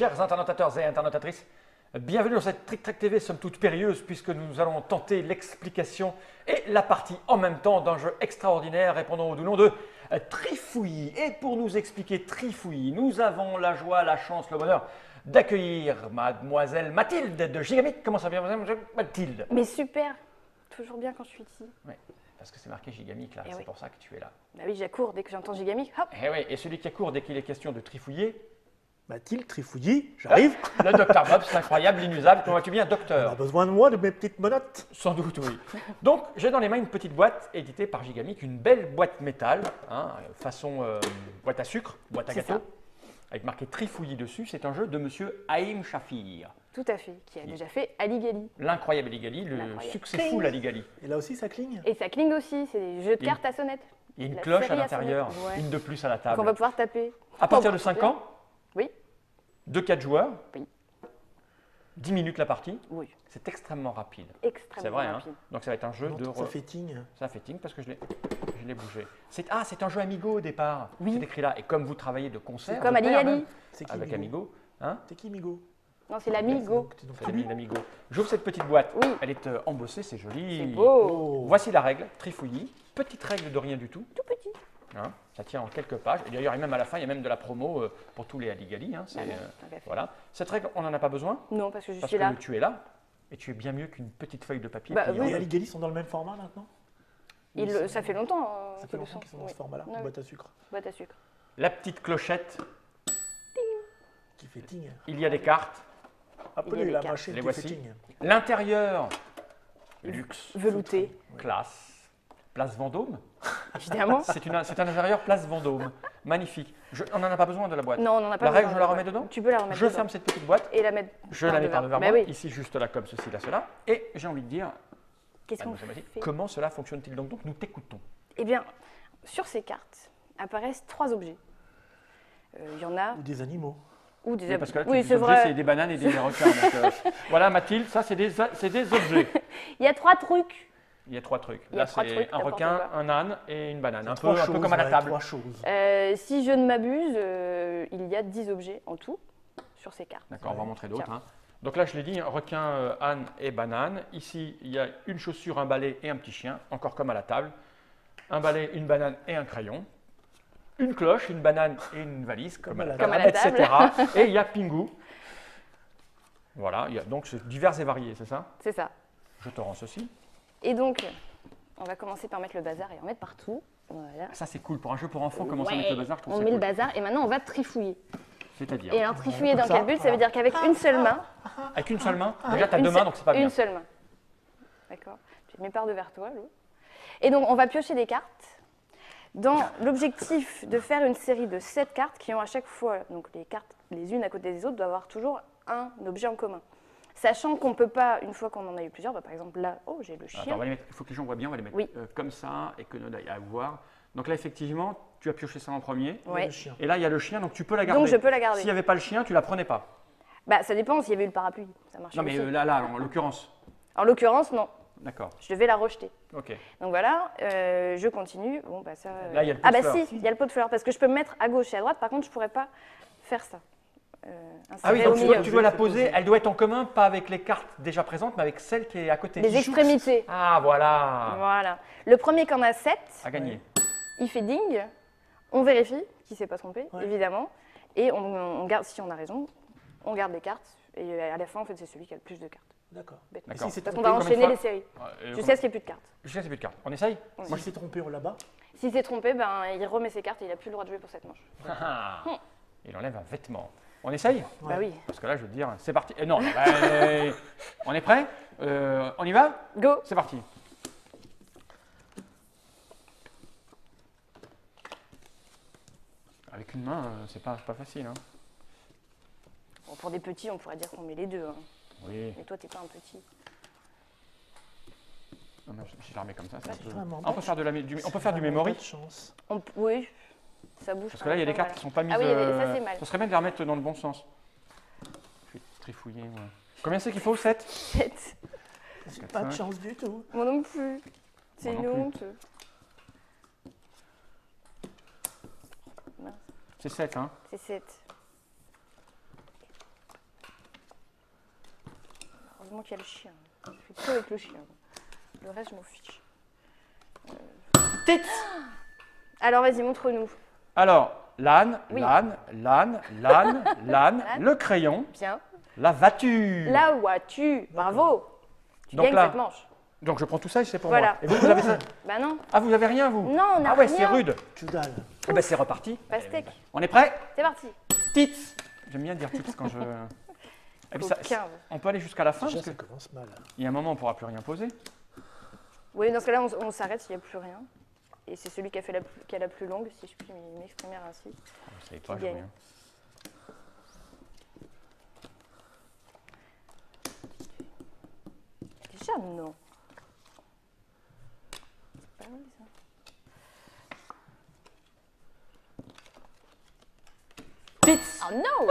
Chers internautateurs et internautatrices, bienvenue dans cette Trick Track TV, somme toute périlleuse, puisque nous allons tenter l'explication et la partie en même temps d'un jeu extraordinaire répondant au doux nom de Trifouillis. Et pour nous expliquer Trifouillis, nous avons la joie, la chance, le bonheur d'accueillir mademoiselle Mathilde de Gigamic. Comment ça va, mademoiselle Mathilde? Mais super, toujours bien quand je suis ici. Oui, parce que c'est marqué Gigamic là, Eh c'est oui. pour ça que tu es là. Bah oui, j'accours dès que j'entends Gigamic, hop. Et oui, et celui qui accourt dès qu'il est question de trifouiller, Mathilde, Trifouillis, j'arrive. le docteur Bob, c'est incroyable, l'inusable. Comment vas-tu bien, On a docteur? besoin de moi, de mes petites menottes. Sans doute, oui. Donc, j'ai dans les mains une petite boîte éditée par Gigamic, une belle boîte métal, hein, façon boîte à sucre, boîte à C'est gâteau, ça. avec marqué Trifouillis dessus. C'est un jeu de monsieur Haïm Shafir, Tout à fait, qui a déjà fait Ali Gali. l'incroyable Ali Gali, le L'incroyable. successful Ali Gali. Et là aussi, ça cligne. Et ça cligne aussi, c'est des jeux de Et- cartes à sonnette. Il y a une La cloche à série à l'intérieur, sonnette, ouais. une de plus à la Qu'on va table. pouvoir taper. À partir Oh, de 5 bien. ans, Oui, 2-4 joueurs, Oui. 10 minutes la partie, oui, c'est extrêmement rapide. extrêmement C'est vrai, hein. rapide. Donc ça va être un jeu de... Ça fait ting. Ça fait ting parce que je l'ai bougé. C'est un jeu Amigo au départ. Oui. C'est écrit là. Et comme vous travaillez de concert, C'est comme de Ali pair Gali. même, C'est qui, avec Migo? Amigo, hein, C'est qui, Migo? Non, c'est l'Amigo. c'est l'ami d'Amigo. J'ouvre cette petite boîte. Oui. Elle est embossée, c'est joli. C'est beau. Voici la règle, Trifouillis. Petite règle de rien du tout. Tout petit. Hein, ça tient en quelques pages. Et d'ailleurs, même à la fin, il y a même de la promo pour tous les Ali-Gali. Hein, Ah non, tant qu'à faire. voilà. Cette règle, on n'en a pas besoin Non, parce que je parce suis que là. tu es là. Et tu es bien mieux qu'une petite feuille de papier. Bah, pliante. oui. Et Ali Gali sont dans le même format maintenant? Ça fait longtemps. Ça fait qu'ils le longtemps qu'ils sont dans Oui. ce format-là, Ah oui. boîte à sucre. Boîte à sucre. La petite clochette, Qui fait ting. il y a des cartes. Appelez des la cartes. machine Les qui fait voici. ting. L'intérieur, luxe, Velouté, classe, place Vendôme. évidemment. C'est un intérieur place Vendôme. Magnifique. On n'en a pas besoin de la boîte. Non, on n'en a pas La règle, besoin, je la ouais. remets dedans. Tu peux la remettre Je dedans. ferme cette petite boîte. Et la mettre Je la mets par devers Bah moi. oui. Ici, juste là, comme ceci, là, cela. Et j'ai envie de dire, Qu'est-ce qu'on mademoiselle Mathilde, fait? comment cela fonctionne-t-il donc? Nous t'écoutons. Eh bien, sur ces cartes apparaissent 3 objets. Il y en a Ou des animaux. ou des Oui, parce que là, oui, tous c'est les objets, vrai. c'est des bananes et des requins. Donc, voilà, Mathilde, ça, c'est des objets. Il y a 3 trucs. Il y a 3 trucs. Il y a Là, 3 c'est trucs, un n'importe requin, quoi. un âne et une banane. Un peu Trois comme à la ouais, table. 3 choses. Si je ne m'abuse, il y a 10 objets en tout sur ces cartes. D'accord, on va en montrer d'autres. Tiens. Hein. Donc là, je l'ai dit, requin, âne et banane. Ici, il y a une chaussure, un balai et un petit chien, encore comme à la table. Un balai, une banane et un crayon. Une cloche, une banane et une valise, comme à la Comme à table, la etc. Et il y a Pingu. Voilà, il y a, donc c'est divers et varié, c'est ça? C'est ça. Je te rends ceci. Et donc, on va commencer par mettre le bazar et en mettre partout. Voilà. Ça, c'est cool. Pour un jeu pour enfants, commencer à mettre le bazar, je trouve on ça met cool. le bazar et maintenant on va trifouiller. C'est-à-dire, Et alors trifouiller dans Comme ça. quel but? Ça veut dire qu'avec une seule main. avec une seule main, déjà, tu as une deux mains, seule- donc c'est pas bien. Une seule main. D'accord. Je mets par devers toi, Lou. Et donc on va piocher des cartes dans l'objectif de faire une série de 7 cartes qui ont à chaque fois, donc les cartes les unes à côté des autres, doivent avoir toujours un objet en commun. Sachant qu'on ne peut pas, une fois qu'on en a eu plusieurs, bah, par exemple là, oh j'ai le chien. Attends, on va les mettre, il faut que les gens voient bien, on va les mettre Oui. comme ça et que nous aille à voir. Donc là, effectivement, tu as pioché ça en premier. Ouais. Le chien. Et là, il y a le chien, donc tu peux la garder. Donc je peux la garder. S'il n'y avait pas le chien, tu la prenais pas. Bah ça dépend s'il y avait eu le parapluie, ça marche Non, mais aussi. là, en l'occurrence. En l'occurrence, non. D'accord, Je devais la rejeter. ok. Donc voilà, je continue. Bon, bah ça. Là, il y a le pot ah de bah fleurs. si, il y a le pot de fleurs parce que je peux me mettre à gauche et à droite. Par contre, je pourrais pas faire ça. Ah oui, Insérer donc au tu milieu. dois, tu dois la poser, elle doit être en commun, pas avec les cartes déjà présentes, mais avec celle qui est à côté. Les qui joue. extrémités. Ah, voilà. Voilà. Le premier qui en a 7, À gagner. il fait ding. On vérifie qu'il ne s'est pas trompé, Ouais. évidemment. Et on garde, si on a raison, on garde les cartes. Et à la fin, en fait, c'est celui qui a le plus de cartes. D'accord. Bête. Et D'accord. si c'est Parce qu'on trompé, va combien de enchaîner fois les séries. Je Jusqu'à ce qu'il n'y ait plus de cartes. sais, c'est plus de cartes. On essaye si c'est trompé, on là-bas. S'il s'est trompé, ben, il remet ses cartes et il n'a plus le droit de jouer pour cette manche. Ah, ah. Il enlève un vêtement. On essaye? Bah oui. Parce que là, je veux te dire, c'est parti. Non, bah, on est prêt? On y va? Go. C'est parti. Avec une main, c'est pas facile. Hein. Bon, pour des petits, on pourrait dire qu'on met les deux. Hein. Oui. Mais toi, t'es pas un petit. Non, mais si je la remets comme ça, c'est un peu... Vraiment, Ah, on peut faire, on peut faire du memory. Pas de chance. Oui, ça bouge. Parce que là, il y a des cartes qui sont pas mises. Ah oui, ça, c'est mal. Ça serait bien de les remettre dans le bon sens. Je vais trifouiller. Moi. Combien c'est qu'il faut? 7? 7. J'ai pas de chance du tout. Moi non plus. C'est Moi une non plus. honte. C'est 7, hein? C'est 7. heureusement qu'il y a le chien. Je fais tout avec le chien. Le reste, je m'en fiche. Tits. Alors, vas-y, montre-nous. Alors, l'âne, Oui. l'âne, le crayon, Bien. la voiture. Là où as-tu? Bravo. Tu Donc gagnes là- cette manche. Donc je prends tout ça et c'est pour Voilà. moi. Et vous avez ça? Bah non. Ah, vous avez rien, vous? Non, on n'a Ah ouais, rien. c'est rude. Que dalle. Eh ben c'est reparti. Pastèque. On est prêt? C'est parti. Tits. J'aime bien dire tits quand je... Et puis ça, Coquin. on peut aller jusqu'à la fin Déjà, parce ça qu'il commence mal. y a un moment on ne pourra plus rien poser. Oui, dans ce cas-là, on s'arrête s'il n'y a plus rien. Et c'est celui qui a la plus longue, si je puis m'exprimer ainsi. Vous savez pas Qui jouer. gagne. Hein. Déjà, non. C'est pas mal, ça. Tits. Oh non.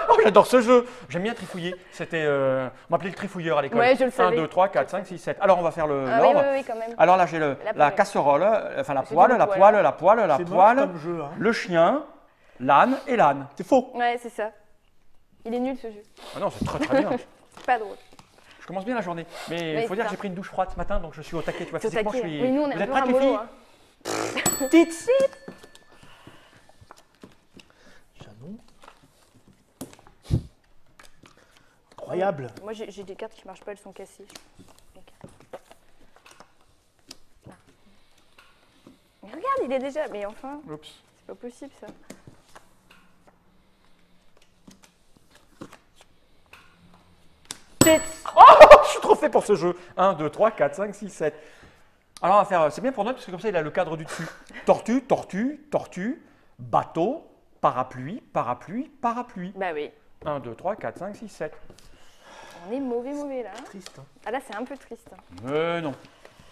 Oh, j'adore ce jeu. J'aime bien trifouiller. C'était... on m'appelait le trifouilleur à l'école. Ouais, je le 1, savais. 2, 3, 4, 5, 6, 7. Alors on va faire Ah oui, l'ordre. oui, oui, quand même. Alors là j'ai la poêle. casserole, enfin la C'est poêle, une la poêle. poêle, la poêle, la C'est moche poêle, comme jeu. Hein. le chien, l'âne et l'âne. C'est faux. Ouais, c'est ça. Il est nul, ce jeu. Ah non, c'est très très bien. C'est pas drôle. Je commence bien la journée. Mais il Oui, faut dire ça. que j'ai pris une douche froide ce matin, donc je suis au taquet. Tu vois, C'est au physiquement, je taquet. suis... Oui, nous, on est Vous un êtes peu prêtes, les mollo, filles? hein. Tits. Janon. Incroyable. Moi, j'ai des cartes qui marchent pas, elles sont cassées. Ah. Mais regarde, il est déjà... Mais enfin, Oups. c'est pas possible, ça. Tits. Oh, je suis trop fait pour ce jeu. 1, 2, 3, 4, 5, 6, 7. Alors on va faire... C'est bien pour nous parce que comme ça, il a le cadre du dessus. Tortue, tortue, tortue, bateau, parapluie, parapluie, parapluie. Bah oui. 1, 2, 3, 4, 5, 6, 7. On est mauvais, là. Triste. Hein. Ah, là, c'est un peu triste. hein. Mais non.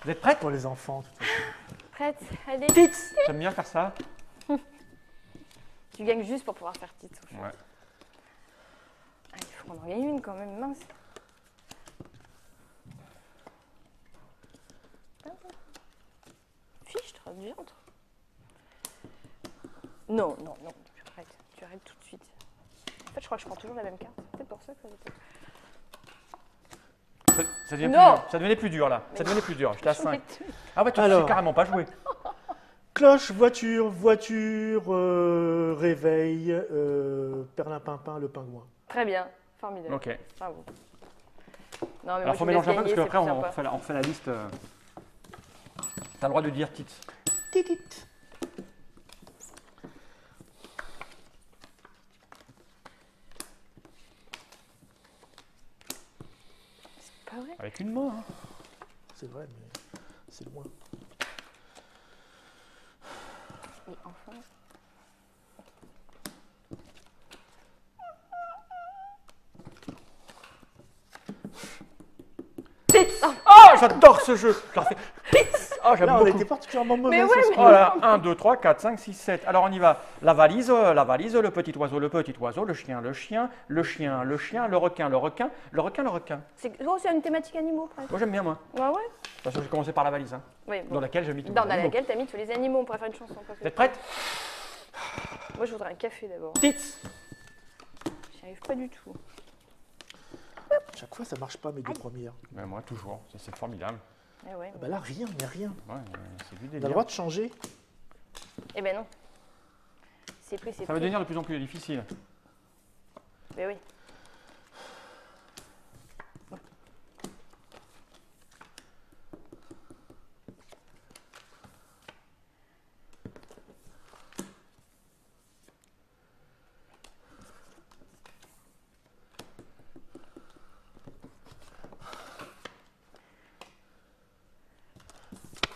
Vous êtes prêtes? Pour les enfants, de toute façon. Prête? Allez. Tits. J'aime bien faire ça. Tu gagnes juste pour pouvoir faire titre. au fait. Ouais. Ah, il faut qu'on en gagne une quand même, mince. Fichtre, diantre. Non, non, non, tu arrêtes tout de suite. En fait, je crois que je prends toujours la même carte. C'est peut-être pour ça que ça Ça devient Non. plus dur. Ça devenait plus dur là. Ça devenait plus dur. J'étais à 5. Ah ouais, tu sais Alors. carrément pas jouer. Cloche, voiture, réveil, perlimpinpin, le pingouin. Très bien, formidable. Ok. Bravo. Non, mais Alors moi, faut je vous laisse mélanger un peu parce gagner, c'est qu'après plus on sympa. refait la liste. T'as le droit de dire tits. Titit. C'est pas vrai. Avec une main. Hein. C'est vrai, mais c'est loin. Et enfin. Oh, j'adore ce jeu. Je leur fais tits. Oh, j'aime Là, on beaucoup. était particulièrement mauvais. Mais sur ouais, ce mais- coup. Oh là, 1, 2, 3, 4, 5, 6, 7. Alors on y va. La valise, le petit oiseau, le chien, le chien, le chien, le chien, le requin, le requin, le requin, le requin. C'est une thématique animaux, presque. Moi j'aime bien moi. Ouais, ouais. Parce que j'ai commencé par la valise, hein, Oui, bon. dans laquelle j'ai mis tout. Dans laquelle t'as mis tous les animaux, on pourrait faire une chanson. Vous êtes prêtes? Moi, je voudrais un café d'abord. Tits. J'y arrive pas du tout. Chaque fois, ça marche pas, mes deux premières. Ben, moi toujours, c'est formidable. Eh ouais. Ah bah là, rien, mais rien. Ouais, c'est du On a le délire. droit de changer. Eh ben non. C'est pris, c'est Ça va pris. devenir de plus en plus difficile. Mais oui.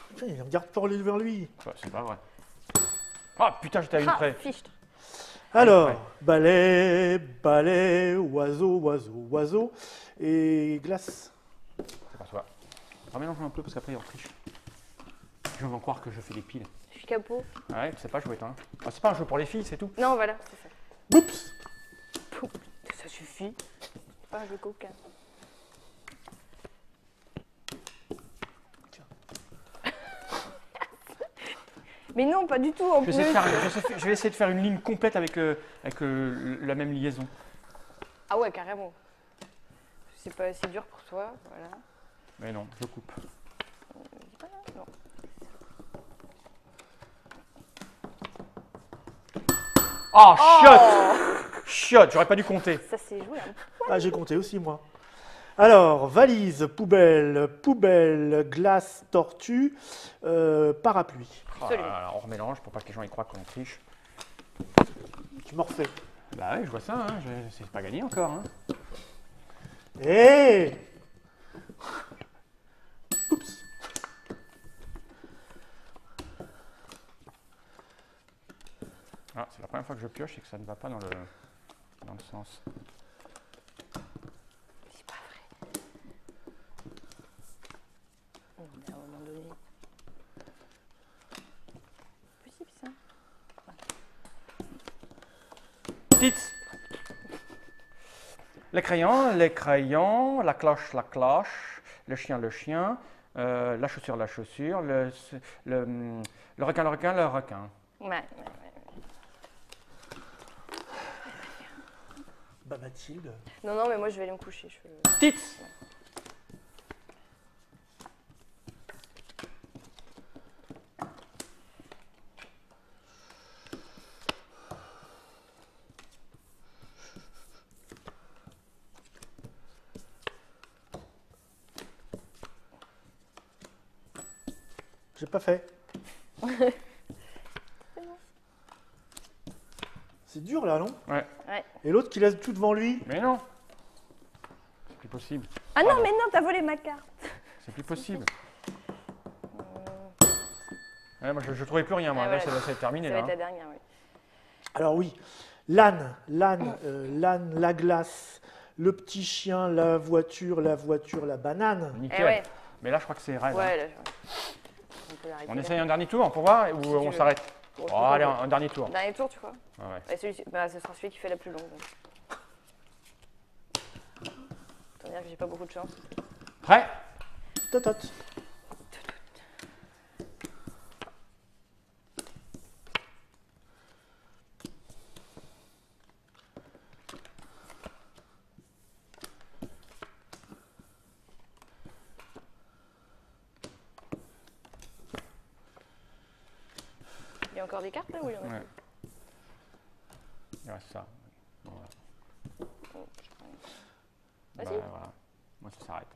Putain, il regarde pas aller vers lui. Ouais, c'est pas vrai. Ah putain, j'étais à une Ah, près. fichtre. Alors, Ouais. balai, balai, oiseau, oiseau, oiseau et glace. C'est pas toi. Remélange un peu parce qu'après on triche. Les gens vont croire que je fais des piles. Je suis capot. Ouais, tu sais pas jouer toi. Hein. Ah, c'est pas un jeu pour les filles, c'est tout. Non, voilà, c'est ça. Oups. Pouf, ça suffit. C'est pas un jeu coquin. Mais non, pas du tout en Je vais, plus. essayer de faire, je vais essayer de faire une ligne complète avec la même liaison. Ah ouais, carrément. c'est pas assez dur pour toi. Voilà. Mais non, je coupe. Non. Oh, shot! Shot, j'aurais pas dû compter. Ça s'est joué un peu. Ah, j'ai compté aussi, moi. Alors, valise, poubelle, poubelle, glace, tortue, parapluie. Absolument. Alors, on remélange pour pas que les gens y croient qu'on triche. Tu m'en refais. Bah oui, je vois ça, hein. C'est pas gagné encore. Hein. Hé Oups. Ah, c'est la première fois que je pioche et que ça ne va pas dans le sens. C'est pas vrai. Non, mais à un moment donné. Possible ça. Tits. Les crayons, la cloche, le chien, la chaussure, le requin, le requin. Ouais. Bah, Mathilde. Non, mais moi je vais aller me coucher. Tits. J'ai pas fait. C'est dur là, non? Ouais. Et l'autre qui laisse tout devant lui? Mais non. C'est plus possible. Ah non, mais non, t'as volé ma carte. C'est plus possible. Ouais, moi, je trouvais plus rien. Moi. Ah, Là, voilà. ça va être terminé. Ça va Là, être hein. la dernière, oui. Alors oui, l'âne, la glace, le petit chien, la voiture, la banane. Nickel. Eh ouais. Mais là, je crois que c'est raide. hein. Ouais, là, on peut l'arrêter. On là. essaye un dernier tour pour voir ou tu on veux. s'arrête. Bon, je Oh, peux allez, pas. un dernier tour. Dernier tour, tu crois? Ah ouais. Et celui-ci, bah, ce sera celui qui fait la plus longue. Autant dire que j'ai pas beaucoup de chance. Prêt? Totot. Il y a encore des cartes là ou il y en a Ouais. plus? Il reste ça. Voilà. Oh, je crois. Bah, Vas-y. voilà. Moi, ça s'arrête.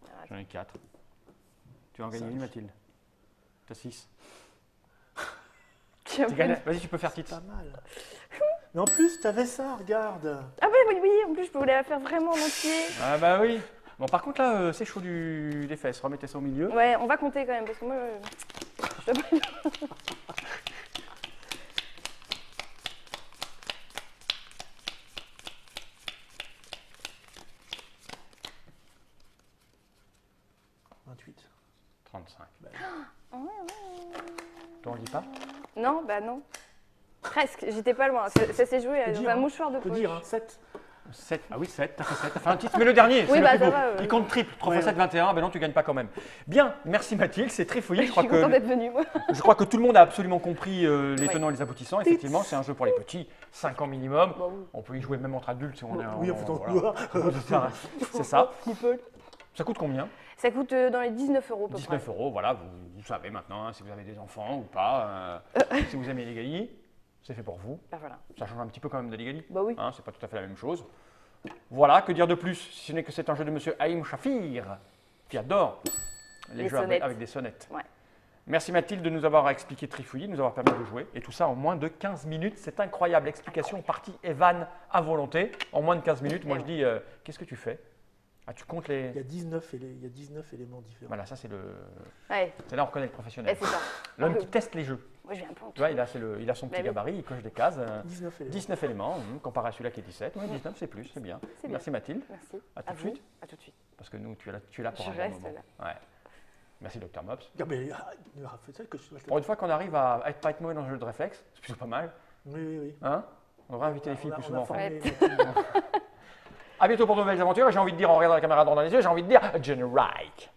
Ah, J'en ai 4. Tu vas en gagner une, Mathilde? T'as 6. tiens, Tu gagnes. Vas-y, tu peux faire C'est titre. pas mal. Mais en plus, t'avais ça, regarde. Ah oui, en plus je voulais la faire vraiment en entier. Ah bah oui. Bon, par contre, là, c'est chaud des fesses. Remettez ça au milieu. Ouais, on va compter quand même parce que moi, je dois pas... 28. 35. Bah, Toi, on lit pas? Non, bah non. Presque, j'étais pas loin. Ça s'est joué Faut dans dire, un hein. mouchoir de Faut poche. dire, hein, 7. 7. Ah oui, 7. T'as fait 7. T'as fait un titre. Mais le dernier, c'est Oui, le bah, plus ça beau. va, Il compte triple. 3 Ouais, x 7, 21. Ben non, tu gagnes pas quand même. Bien, merci Mathilde. C'est très fouillé. Je suis contente d'être venue, moi. Je crois que tout le monde a absolument compris les Oui. tenants et les aboutissants. Effectivement, c'est un jeu pour les petits, 5 ans minimum. Bah oui. On peut y jouer même entre adultes si on est Oui, on fait ton voilà. C'est ça. People. Ça coûte combien? Ça coûte dans les 19 € à peu 19 près. €, voilà, vous savez maintenant hein, si vous avez des enfants ou pas. Si vous aimez les Gali, c'est fait pour vous. Bah voilà. Ça change un petit peu quand même de l'Egali. Bah oui. Hein, c'est pas tout à fait la même chose. Voilà, que dire de plus si ce n'est que c'est un jeu de monsieur Haïm Shafir, qui adore les Les jeux sonnettes. avec des sonnettes. Ouais. Merci Mathilde de nous avoir expliqué Trifouillis, de nous avoir permis de jouer. Et tout ça en moins de 15 minutes. C'est incroyable. Explication partie Evan à volonté. En moins de 15 minutes, moi je dis, qu'est-ce que tu fais? Ah, tu comptes les... Il y a 19 éléments différents. Voilà, ça c'est le... Ouais, C'est là où on reconnaît le professionnel. c'est ça. L'homme qui teste les jeux. Moi, je viens un peu en Tu vois, il a son petit Bah oui. gabarit, il coche des cases. 19 éléments. 19 éléments, comparé à celui-là qui est 17. Ouais, 19, c'est plus, c'est bien. C'est bien. Merci Mathilde. Merci. À tout de vous. suite. À tout de suite. Parce que nous, tu es là pour Je un bon reste moment. là. Ouais. Merci Dr Mops. Ah, mais fais-toi que je sois. Pour une fois qu'on arrive à pas être mauvais dans le jeu de réflexe, c'est plutôt pas mal. Oui. Hein, on devrait inviter les filles plus souvent. formé- À bientôt pour de nouvelles aventures. Et j'ai envie de dire, en regardant la caméra droit dans les yeux, j'ai envie de dire, Jenny Reich.